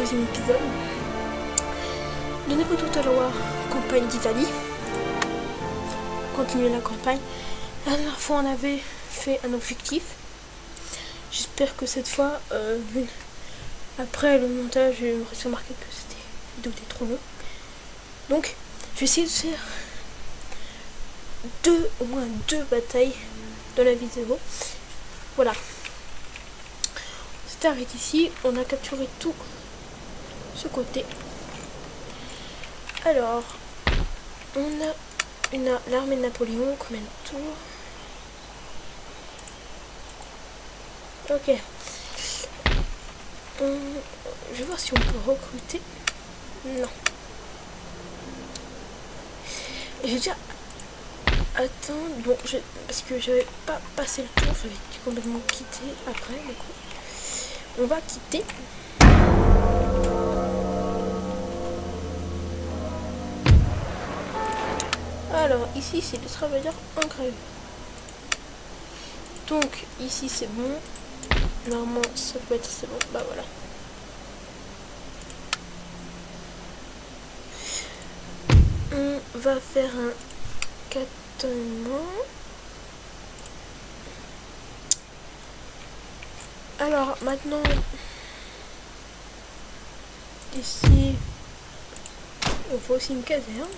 deuxième épisode de Nepo Total War, campagne d'Italie. Continuer la campagne. La dernière fois on avait fait un objectif. J'espère que cette fois, après le montage, je me suis remarqué que c'était vidéo était trop long. Donc, je vais essayer de faire au moins deux batailles dans la vidéo. Voilà. On s'est arrêté ici. On a capturé tout ce côté. Alors, on a l'armée de Napoléon. Combien de tours? Ok. Je vais voir si on peut recruter. Non. J'ai déjà... Attends, bon, parce que j'avais pas passé le tour, j'avais complètement quitté après, du coup. On va quitter. Alors, ici, c'est le travailleur en grève. Donc, ici, c'est bon. Normalement, ça peut être c'est bon. Bah voilà. On va faire un cantonnement. Alors, maintenant, ici, il faut aussi une caserne.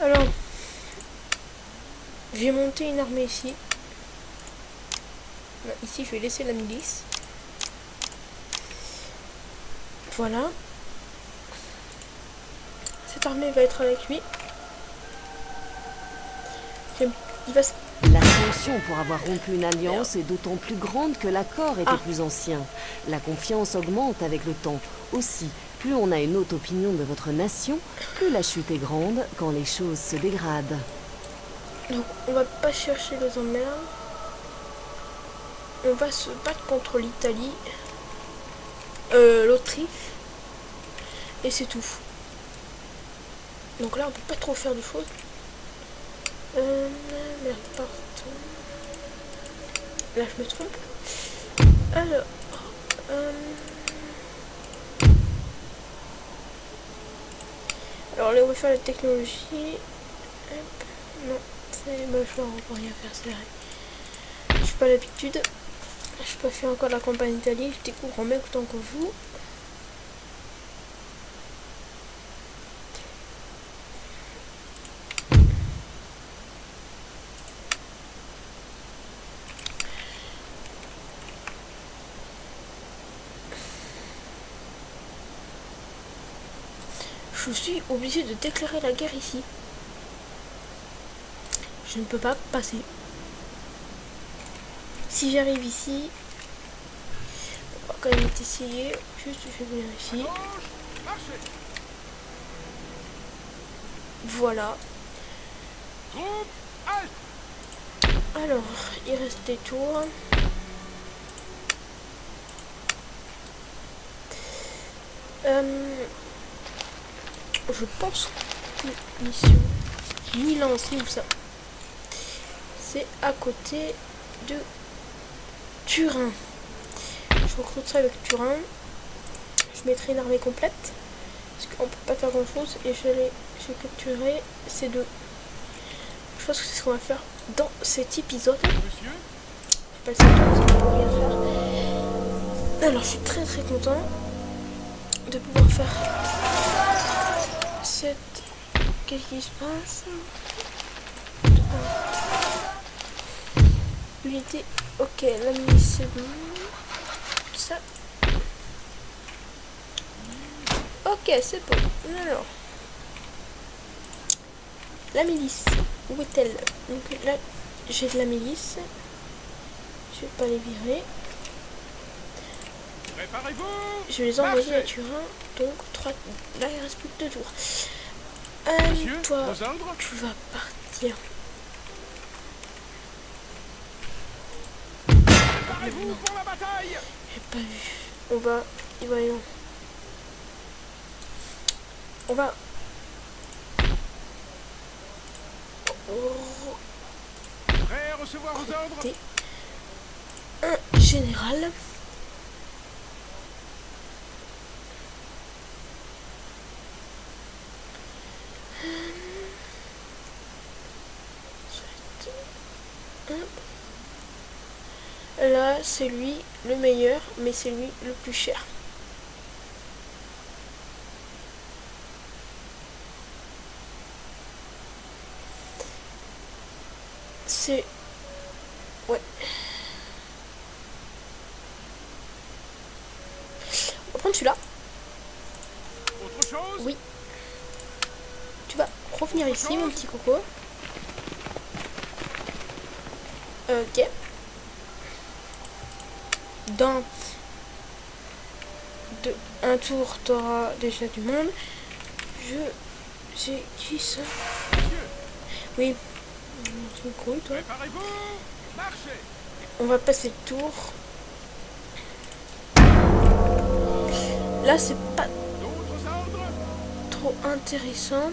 Alors, j'ai monté une armée ici. Non, ici, je vais laisser la milice. Voilà. Cette armée va être avec lui. Il va se... La sanction pour avoir rompu une alliance est d'autant plus grande que l'accord était plus ancien. La confiance augmente avec le temps. Aussi, plus on a une haute opinion de votre nation, plus la chute est grande quand les choses se dégradent. Donc, on va pas chercher les emmerdes. On va se battre contre l'Italie, l'Autriche, et c'est tout. Donc là, on peut pas trop faire de choses. Merde, pardon. Là, je me trompe. Alors là, on va faire la technologie. Hop. Non, c'est moche, on peut rien faire, c'est vrai. J'ai pas l'habitude. Je pas fait encore la campagne d'Italie. Je découvre en même temps que vous. Je suis obligé de déclarer la guerre ici. Je ne peux pas passer. Si j'arrive ici, on va quand même essayer. Juste, je vais vérifier. Voilà. Alors, il reste des tours. Je pense que mission Milan, c'est où ça? C'est à côté de Turin. Je recruterai avec Turin. Je mettrai une armée complète. Parce qu'on peut pas faire grand chose. Et j'ai capturé ces deux. Je pense que c'est ce qu'on va faire dans cet épisode. J'ai pas le secteur parce qu'on peut rien faire. Alors je suis très très content de pouvoir faire cette... Qu'est-ce qui se passe? Unité, ok, la milice c'est bon. Ça. Ok, c'est bon. Alors. La milice, où est-elle? Donc là, j'ai de la milice. Je vais pas les virer. Je vais les envoyer à Turin. Donc 3. Là il reste plus que 2 tours. Toi, tu vas partir. Préparez-vous pour la bataille. J'ai pas vu. On va. Voyons. On va. Prêt à recevoir vos ordres? Un général. Là, c'est lui le meilleur, mais c'est lui le plus cher. C'est... Ouais. On va prendre celui-là. Autre chose? Oui. Tu vas revenir ici, mon petit coco. Ok. Dans un tour, tu auras déjà du monde. J'ai qui ça? Oui. Tu me couilles, toi. Préparez-vous, marchez. On va passer le tour. Là, c'est pas D'autres ordres? trop intéressant.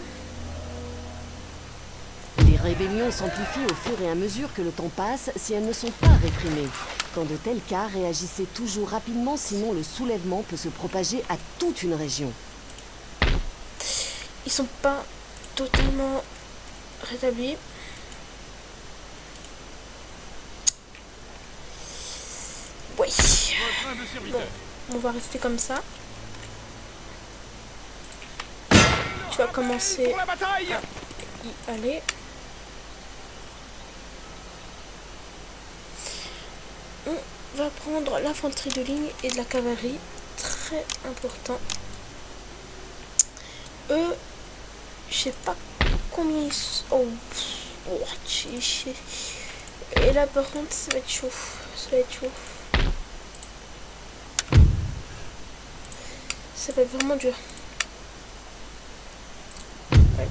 Les rébellions s'amplifient au fur et à mesure que le temps passe si elles ne sont pas réprimées. Dans de tels cas, réagissez toujours rapidement, sinon le soulèvement peut se propager à toute une région. Ils sont pas totalement rétablis. Oui. Votre humble serviteur. Bon, on va rester comme ça. Tu vas commencer Pour la bataille! à y aller. On va prendre l'infanterie de ligne et de la cavalerie. Très important. Eux, je sais pas combien ils sont. Oh, et là, par contre, ça va être chaud. Ça va être chaud. Ça va être vraiment dur. Ouais,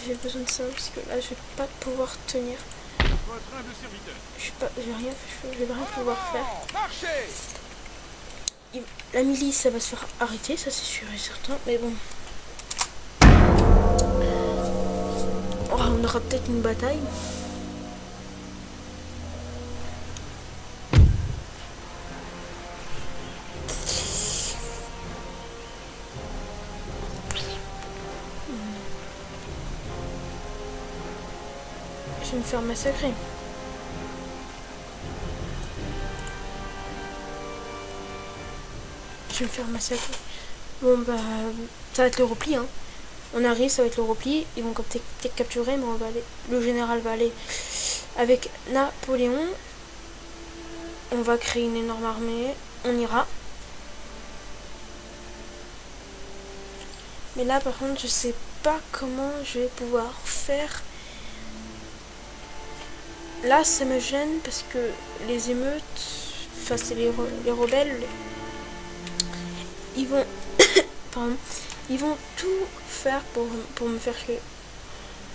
j'ai besoin de ça parce que là, je vais pas pouvoir tenir. Votre humble serviteur. Je vais rien pouvoir faire. Marchez! La milice, ça va se faire arrêter, ça c'est sûr et certain. Mais bon. Oh, on aura peut-être une bataille. Je vais me faire massacrer. Je vais me faire massacrer. Bon bah, ça va être le repli, hein. On arrive, ça va être le repli. Ils vont peut-être capturer, mais on va aller. Le général va aller avec Napoléon. On va créer une énorme armée. On ira. Mais là, par contre, je sais pas comment je vais pouvoir faire. Là, ça me gêne parce que les émeutes, enfin c'est les rebelles, ils vont, pardon, ils vont tout faire pour me faire tuer.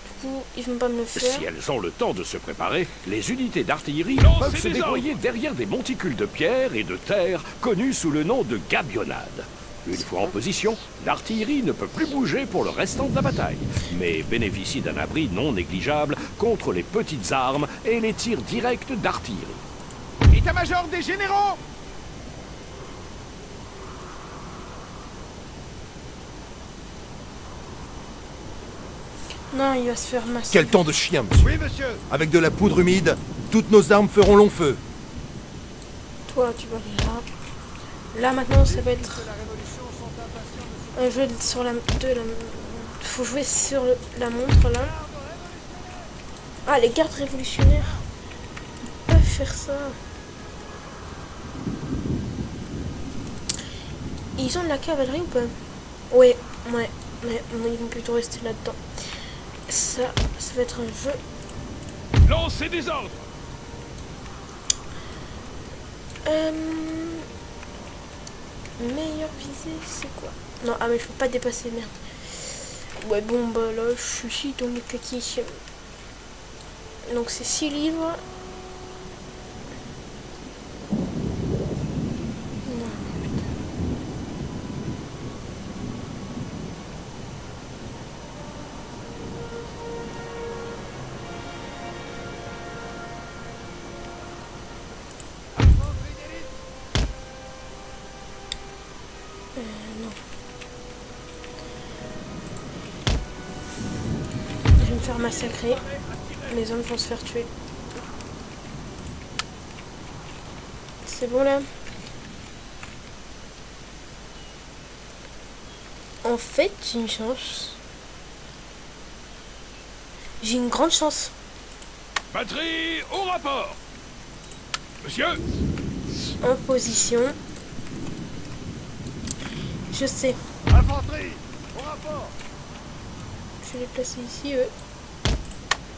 Du coup, ils vont pas me le faire. Si elles ont le temps de se préparer, les unités d'artillerie Lancez peuvent se des déployer derrière des monticules de pierre et de terre connus sous le nom de gabionnades. Une fois en position, l'artillerie ne peut plus bouger pour le restant de la bataille, mais bénéficie d'un abri non négligeable contre les petites armes et les tirs directs d'artillerie. État-major des généraux! Non, il va se faire massacrer. Quel temps de chien, monsieur. Oui, monsieur. Avec de la poudre humide, toutes nos armes feront long feu. Toi, tu vas aller là. Là maintenant, ça va être un jeu sur la faut jouer sur la montre là. Ah, les gardes révolutionnaires ils peuvent faire ça. Ils ont de la cavalerie ou pas? Ouais, mais ils vont plutôt rester là-dedans. Ça va être un jeu. Lancez des ordres! Meilleure visée, c'est quoi? Non, ah mais je peux pas dépasser, merde. Ouais, bon, bah là, je suis ici dans les petits. Donc c'est 6 livres. Non, putain. Non. Je vais me faire massacrer. Les hommes vont se faire tuer. C'est bon là. En fait, j'ai une chance. J'ai une grande chance. Batterie au rapport. Monsieur, En position. Je sais. infanterie au rapport. Je vais les placer ici, eux.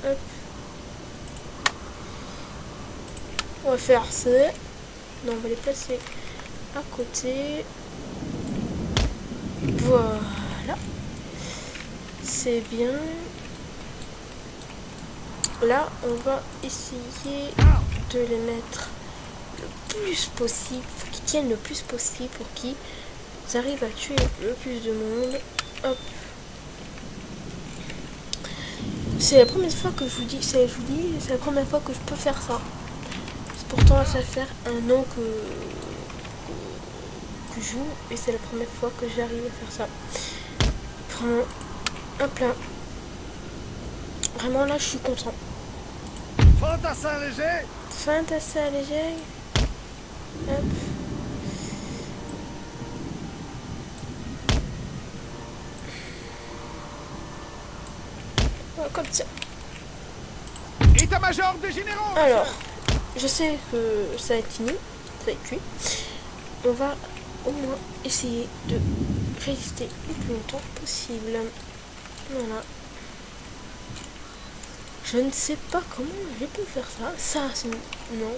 Hop. On va faire ça. Non, on va les placer à côté. Voilà. C'est bien. Là, on va essayer de les mettre le plus possible. Faut qu'ils tiennent le plus possible pour qu'ils arrivent à tuer le plus de monde. Hop. C'est la première fois que je vous dis, c'est la première fois que je peux faire ça. Pourtant, ça fait un an que je joue et c'est la première fois que j'arrive à faire ça. Vraiment, un plein. Vraiment, là, je suis content. Fantassin léger. Fantassin léger. Hop. Voilà, comme ça. État-major des généraux. Alors, je sais que ça va être fini, ça va être cuit. On va au moins essayer de résister le plus longtemps possible. Voilà. Je ne sais pas comment je peux faire ça. Ça, c'est une... Non.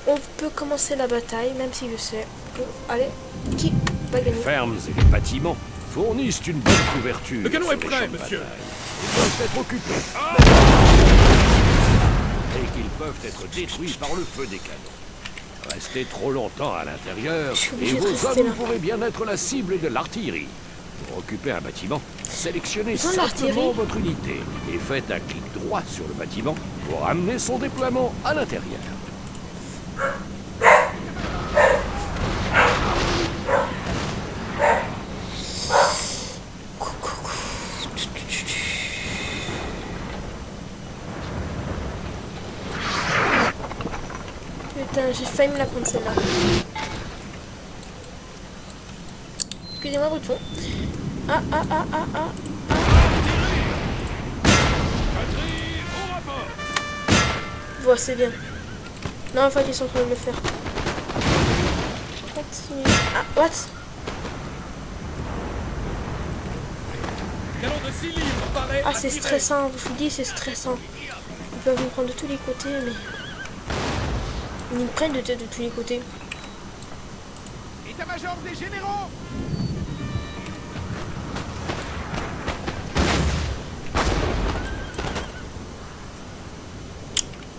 On peut commencer la bataille, même si je sais que... Allez, qui va Les gagner? fermes et les bâtiments fournissent une bonne couverture. Le canon sur est les prêt, champs de monsieur. bataille. Ils doivent être occupés. Et qu'ils peuvent être détruits par le feu des canons. Restez trop longtemps à l'intérieur Je suis et obligée de vos rester hommes là. pourraient bien être la cible de l'artillerie. Pour occuper un bâtiment, sélectionnez Ils ont de l'artillerie. simplement votre unité et faites un clic droit sur le bâtiment pour amener son déploiement à l'intérieur. Putain, j'ai failli me la prendre celle-là. Excusez-moi, Bruton. Ah. Batterie au rapport. Voilà, c'est bien. Non, en fait, ils sont en train de le faire. Continue. Ah, what? Canon de 6 livres paraît. Ah, c'est stressant, je vous dis, c'est stressant. Ils peuvent me prendre de tous les côtés, mais... Ils me prennent de tous les côtés. État-major des généraux.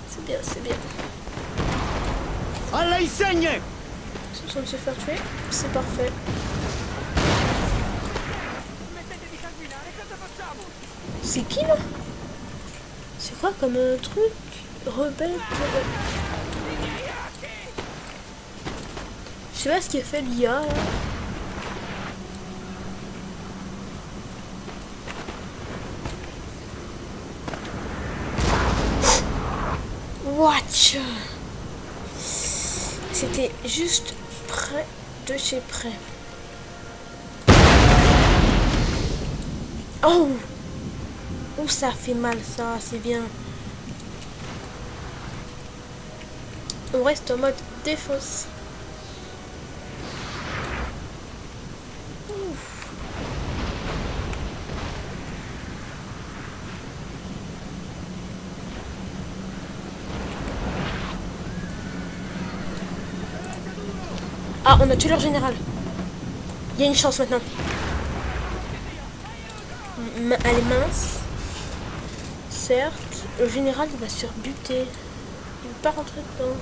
C'est bien, c'est bien. Allez, saigne. Ils sont en train de se faire tuer. C'est parfait. C'est qui, là? C'est quoi comme un truc rebelle? Je sais pas ce qu'il a fait l'IA, là. Watch. C'était juste près de chez près. Oh! Oh, ça fait mal, ça, c'est bien. On reste en mode défense. Ouf. Ah, on a tué leur général. Il y a une chance maintenant. Elle est mince. Certes, le général il va se faire buter. Il ne veut pas rentrer dedans.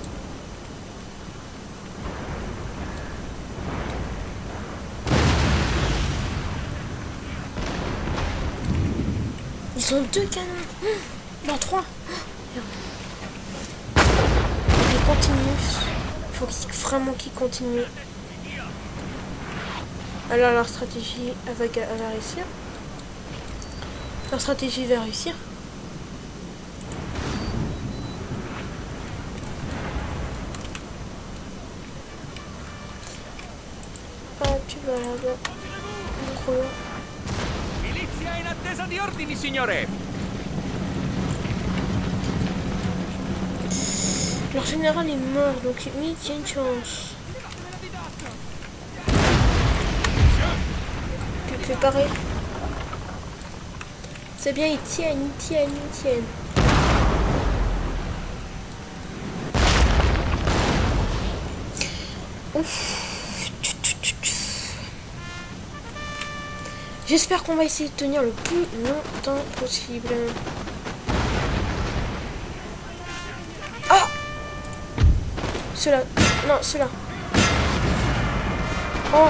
Ils ont 2 canons. Non, 3. Ils continuent. Il faut vraiment qu'ils continuent. Alors leur stratégie elle va réussir. Leur stratégie va réussir. Tu vas là-bas. Gros. Milizia in attesa di ordini, signore. Leur général est mort, donc limite il y a une chance. Tu te fais pareil. C'est bien, ils tiennent, ils tiennent, ils tiennent. Ouf. J'espère qu'on va essayer de tenir le plus longtemps possible. Ah! Ceux-là. Non, ceux-là. Oh!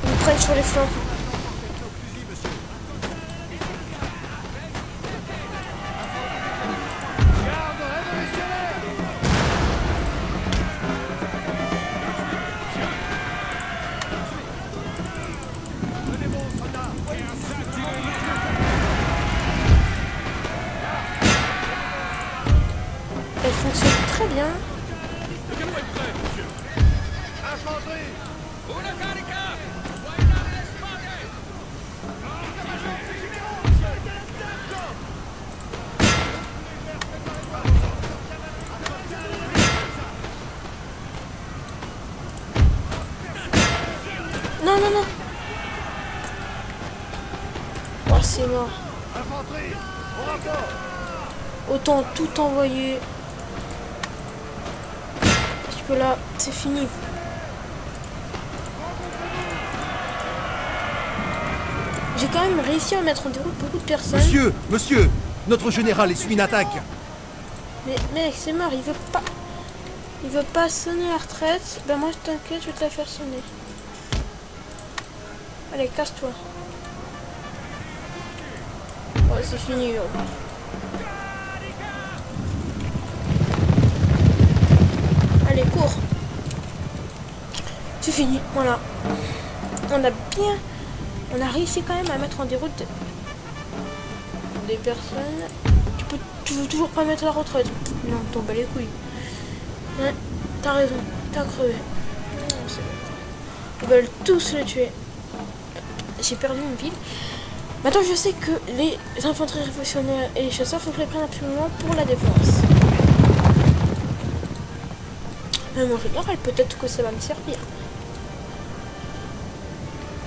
Ils me prennent sur les flancs. Elle fonctionne très bien. Non, non, non. Oh, c'est mort. Autant tout envoyer. Parce que là, c'est fini. J'ai quand même réussi à mettre en déroute beaucoup de personnes. Monsieur, notre général essuie une attaque. Mais mec, c'est mort, il veut pas. Il veut pas sonner la retraite. Ben moi, je t'inquiète, je vais te la faire sonner. Allez, casse-toi. Oh, c'est fini. Allez, cours. C'est fini, voilà. On a réussi quand même à mettre en déroute des personnes. Tu veux toujours pas mettre la retraite? Non, t'en bats les couilles. Ouais, t'as raison, t'as crevé. Ils veulent tous le tuer. J'ai perdu une ville. Maintenant, je sais que les infanteries révolutionnaires et les chasseurs, faut que je les prenne absolument pour la défense. Mon général, peut-être que ça va me servir.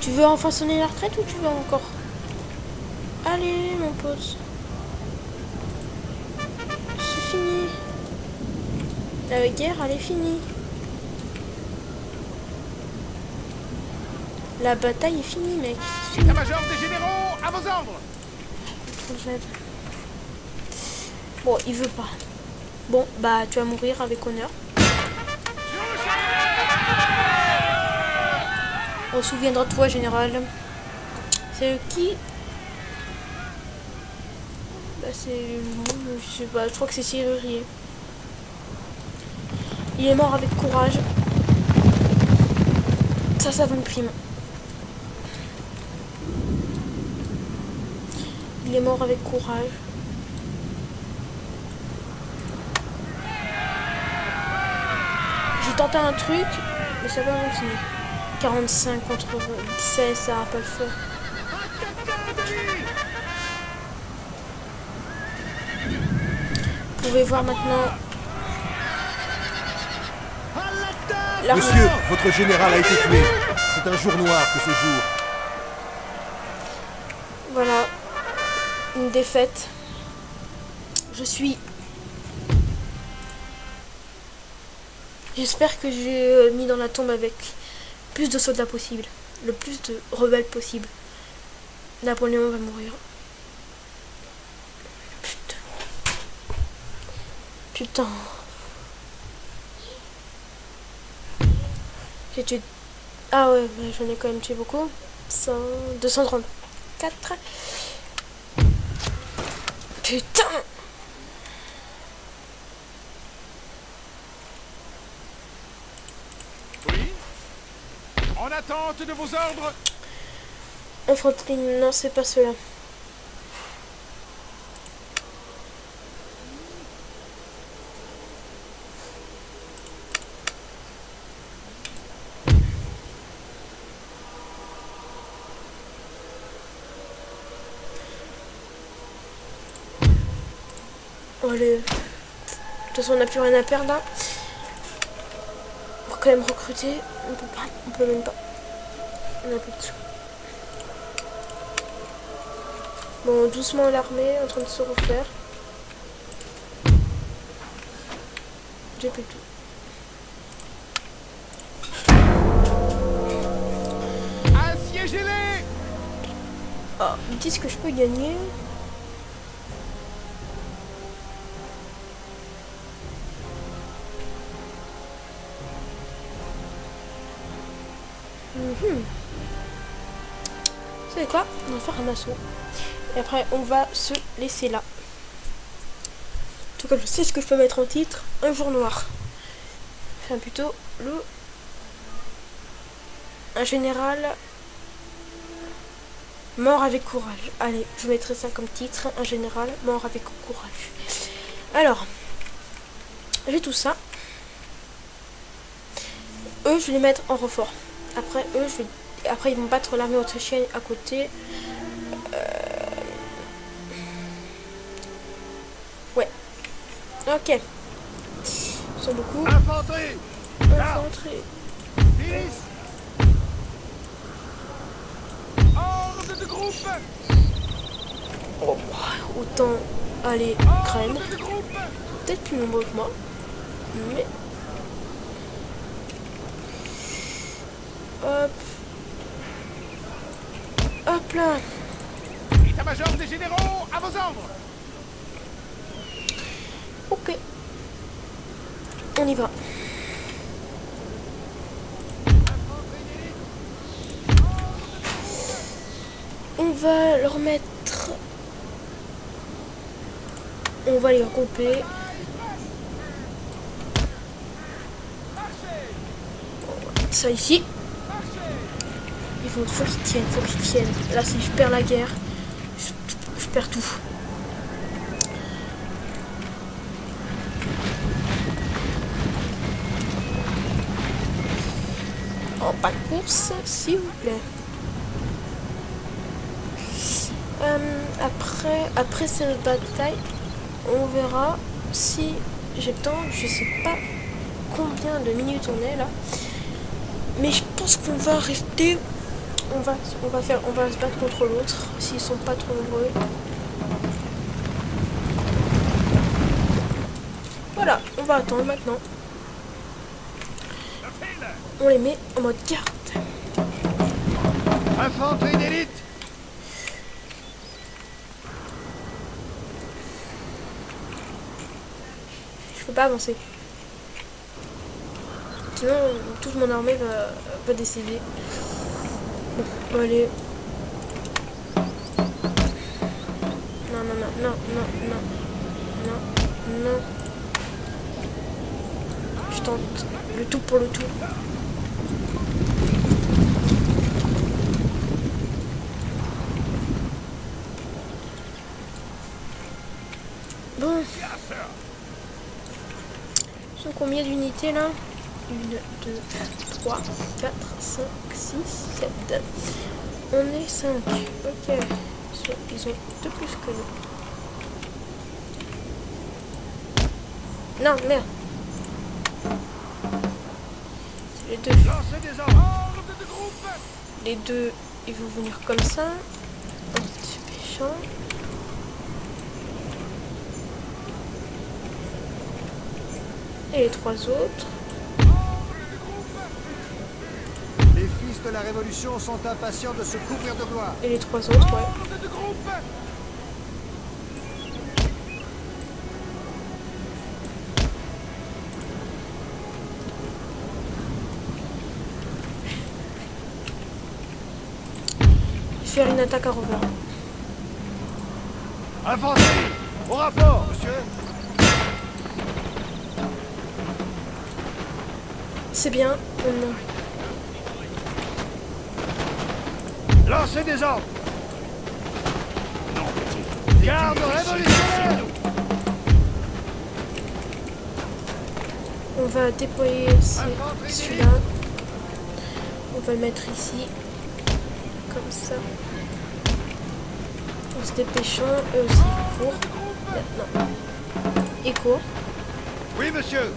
Tu veux enfin sonner la retraite ou tu veux encore? Allez, mon pote. C'est fini. La guerre, elle est finie. La bataille est finie, mec. État-major des généraux, à vos ordres. Bon, il veut pas. Bon, bah, tu vas mourir avec honneur. On se souviendra de toi, général. C'est qui? Bah, c'est... Je sais pas, je crois que c'est Serrurier. Il est mort avec courage. Ça vaut une prime. Il est mort avec courage. J'ai tenté un truc, mais ça va continuer. 45 contre 16, ça va pas le faire. Vous pouvez voir maintenant. Monsieur, votre général a été tué. C'est un jour noir que ce jour. Voilà. Une défaite. Je suis... J'espère que j'ai mis dans la tombe avec plus de soldats possible. Le plus de rebelles possible. Napoléon va mourir. Putain. Putain. J'ai tué... Ah ouais, j'en ai quand même tué beaucoup. 234. Putain. Oui. En attente de vos ordres. Infanterie, non, c'est pas cela. allez. De toute façon, on n'a plus rien à perdre là. On va quand même recruter. On peut pas. On peut même pas. On a plus de sous. Bon, doucement l'armée en train de se refaire. J'ai plus tout. Assiégez-les! Ah, ils disent que je peux gagner. Vous savez quoi? On va faire un assaut. Et après, on va se laisser là. En tout cas, je sais ce que je peux mettre en titre. Un jour noir. Enfin, plutôt un général mort avec courage. Allez, je mettrai ça comme titre. Un général mort avec courage. Alors, j'ai tout ça. Eux, je vais les mettre en renfort. Après, après, ils vont battre l'armée autrichienne à côté. Ouais. Ok. Ils sont beaucoup. Infanterie! Infanterie. Milice! Horde de groupe! Oh, autant aller Ukraine. Horde de groupe! Peut-être plus nombreux que moi. Mais. Hop. Hop là. État-major des généraux, à vos ordres! Ok. On y va. On va leur mettre... On va les regrouper. Ça ici. Faut qu'ils tiennent, faut qu'ils tiennent. Là, si je perds la guerre, je perds tout. Oh, pas de course, s'il vous plaît. Après cette bataille, on verra si j'ai le temps. Je sais pas combien de minutes on est là. Mais je pense qu'on va rester... On va se battre contre l'autre s'ils sont pas trop nombreux. Voilà, on va attendre maintenant. On les met en mode carte. Infanterie d'élite! Je peux pas avancer. Sinon, toute mon armée va décéder. Bon, allez. Non, non, non, non, non, non, non, non. Je tente le tout pour le tout. Bon. Ils sont combien d'unités là? 1, 2, 3, 4, 5, 6, 7. On est 5. Ok. Ils ont 2 plus que nous. Non, merde. C'est les deux. Lancez des ordres de groupe! Les deux, ils vont venir comme ça. En se dépêchant. Et les 3 autres. Les fils de la Révolution sont impatients de se couvrir de gloire. Et les 3 autres, ouais. Horde de groupe! Faire une attaque à revers. Infanterie! Au rapport, monsieur! C'est bien. Lancez des ordres! Non, petit. Garde révolutionnaire! On va déployer celui-là. On va le mettre ici. Comme ça. En se dépêchant. Eux aussi, ils courent. Maintenant. Écho. Oui, monsieur.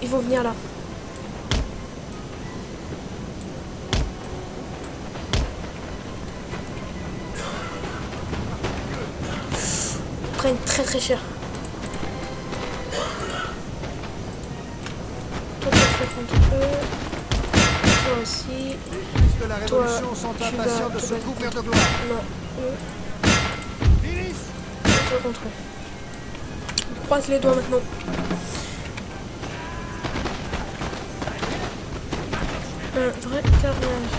Ils vont venir là. Ils prennent très très cher. Toi, tu fais contre eux. Toi aussi. Les fils de la Toi, Révolution sont tu impatients vas de te se battre. couvrir de gloire. Non, eux. Milice. Toi contre eux. On croise les doigts maintenant. Un vrai carnage.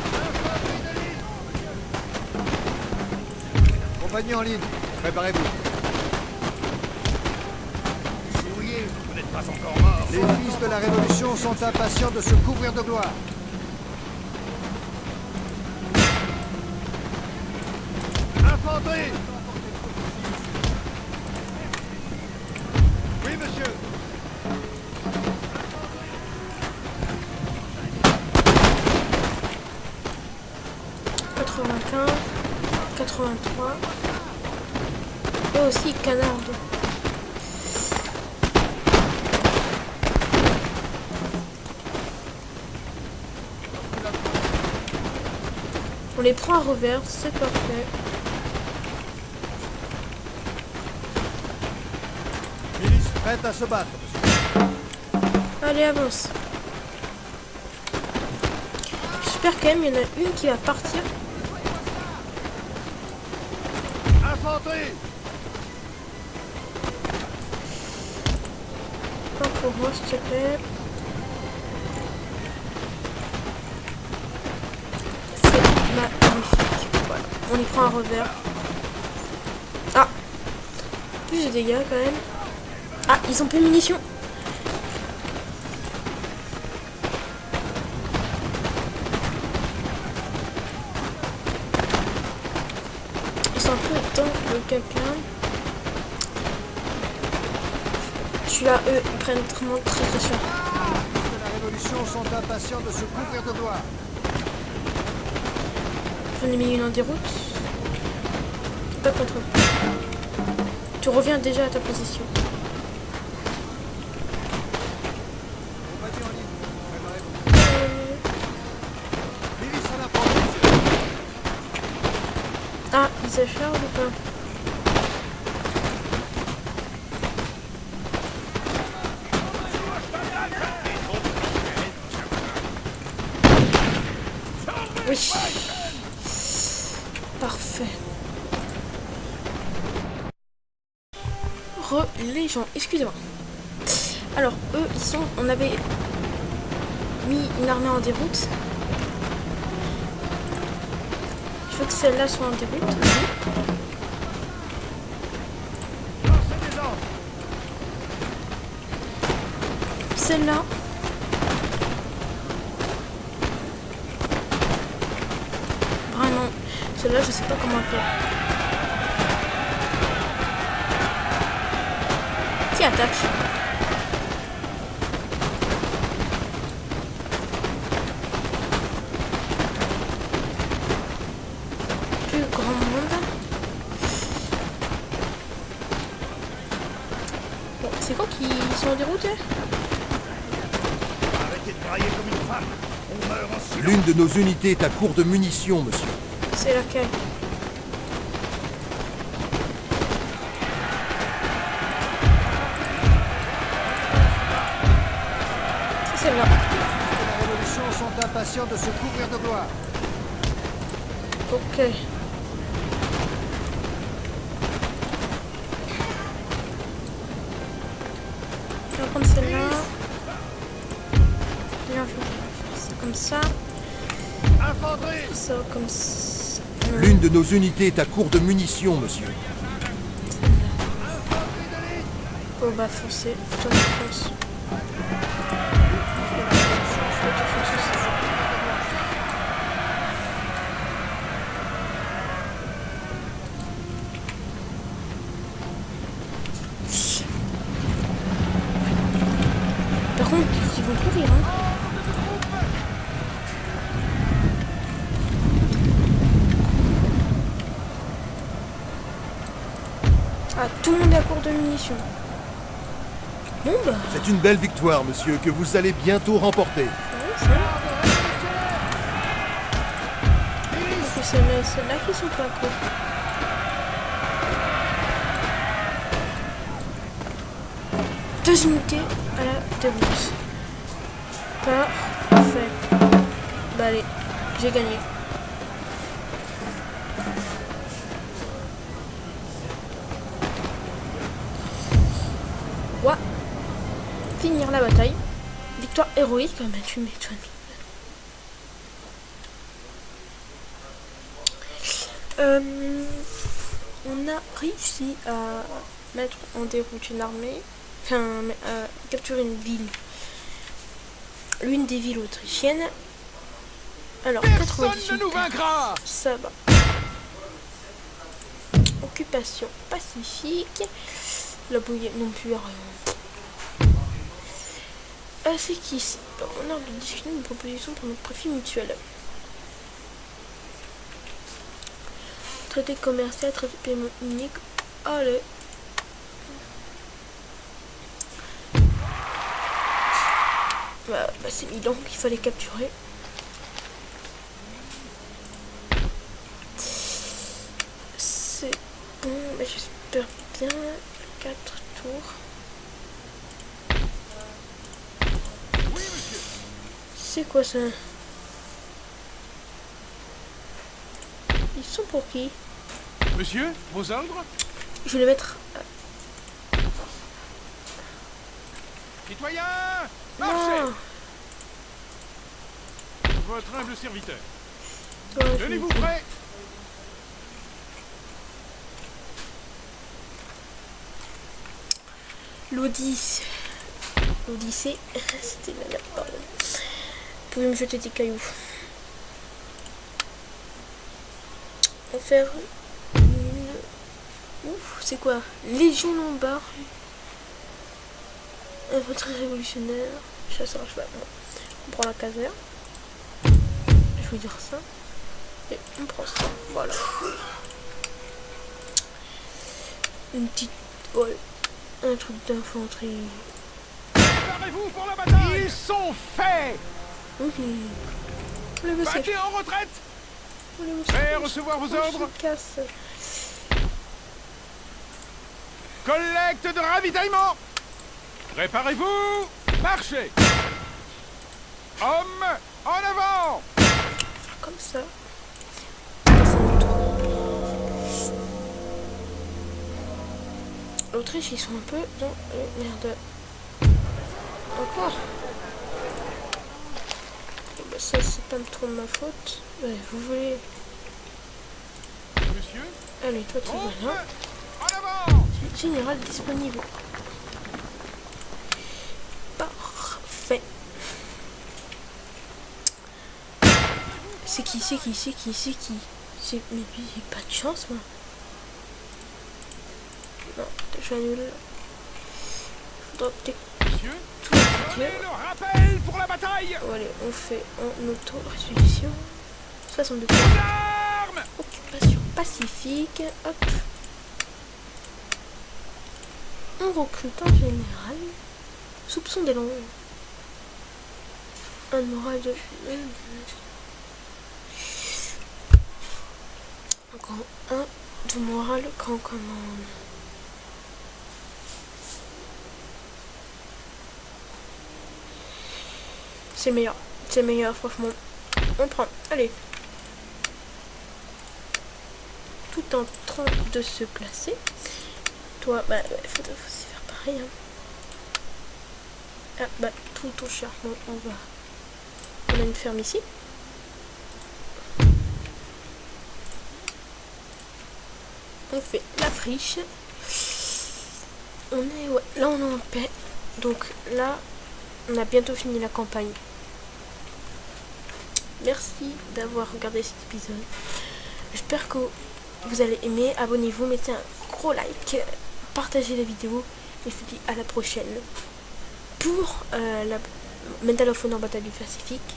Compagnie en ligne, préparez-vous. Vous n'êtes pas encore mort. Les fils de la Révolution sont impatients de se couvrir de gloire. Infanterie. Oui, monsieur. « 95, 83. Et aussi canard. On les prend à revers, c'est parfait. Milice prête à se battre, monsieur. Allez, avance. J'espère quand même il y en a une qui va partir. Infanterie. Un pour moi, s'il te plaît. C'est magnifique. Voilà. On les prend à revers. Ah, plus de dégâts quand même. Ah, ils ont plus de munitions. Ils sont un peu dans le quelqu'un. Celui-là, eux, ils prennent vraiment très très cher. Les fils de la Révolution sont impatients de se couvrir de gloire. J'en ai mis une en déroute. Pas contre eux. Tu reviens déjà à ta position. Compagnie en ligne, préparez-vous. Milice à la porte, monsieur. Ah, ils s'acharnent ou pas? Oui. Parfait. Les gens, excusez-moi. Alors, eux, ils sont... On avait mis une armée en déroute. Il faut que celle-là soit en déroute aussi. Lancez des ordres. Celle-là. Vraiment. Celle-là, je sais pas comment faire. Qui attaque? Plus grand monde. Bon, c'est quand qu'ils sont en déroute? Arrêtez de brailler comme une femme. On meurt en silence. L'une de nos unités est à court de munitions, monsieur. C'est laquelle? C'est celle-là. Les fils de la Révolution sont impatients de se couvrir de gloire. Ok. Je vais prendre celle-là. Là, je vais faire ça comme ça. Infanterie. Ça comme ça. Non. L'une de nos unités est à court de munitions, monsieur. Oh bah foncez. Toi tu fonces. Toi tu fonces aussi. Par contre, ils vont courir, hein. Ah, tout le monde est à court de munitions. Bon bah... C'est une belle victoire, monsieur, que vous allez bientôt remporter. Ouais, c'est vrai. C'est ceux-là qui sont pas à court. Deux unités à la déroute. Parfait. Bah allez, j'ai gagné. Ouais. Finir la bataille. Victoire héroïque, quand même, tu m'étonnes. On a réussi à mettre en déroute une armée, enfin, capturer une ville, l'une des villes autrichiennes. Alors, Personne 98, ne nous vaincra. ça va. Occupation pacifique. La bouillie non plus rien. C'est qui c'est on a de discuter une proposition pour notre profit mutuel. Traité commercial, traité de paiement unique. Allez. Bah c'est évident qu'il fallait capturer. C'est bon, mais j'espère bien. 4 tours. C'est quoi ça? Ils sont pour qui? Monsieur, vos ordres? Je vais les mettre... Citoyens, marchez! Non. Votre humble serviteur. Toi, je Tenez-vous vais- prêts? L'Odyssée, c'était la merde, pardon. Vous pouvez me jeter des cailloux. On va faire une... Ouf, c'est quoi? Légion Lombard. Infanterie révolutionnaire. Chasseur à cheval. On prend la caserne. Je vais dire ça. Et on prend ça. Voilà. Une petite... Ouais. Un truc d'infanterie. Préparez-vous pour la bataille! Ils sont faits! Le monsieur. Battez en retraite! Prêt à recevoir vos ordres? Casse. Collecte de ravitaillement! Préparez-vous! Marchez! Hommes, en avant! Comme ça. L'Autriche, ils sont un peu dans le merde. Encore. Bah, ça, c'est pas trop de ma faute. Ouais, vous voulez. Monsieur, Allez, toi, tu vas là. en avant! Général disponible. Parfait. C'est qui? Mais puis, j'ai pas de chance, moi. Non, j'annule. Faudra peut-être Monsieur, tout appliquer. donnez le rappel pour la bataille! Allez, on fait en auto-résolution. 62 points. Armes! Occupation pacifique. Hop. On recrute un général. Soupçon d'élan. Un moral de... Encore un de morale grand commande. C'est le meilleur, franchement. On prend, allez. Tout en train de se placer. Toi, bah, faut aussi faire pareil. Hein. Ah, bah, tout ton charbon, on a une ferme ici. On fait la friche. On est, ouais, là on est en paix. Donc là, on a bientôt fini la campagne. Merci d'avoir regardé cet épisode. J'espère que vous allez aimer. Abonnez-vous, mettez un gros like, partagez la vidéo. Et je vous dis à la prochaine pour la Medal of Honor Bataille du Pacifique.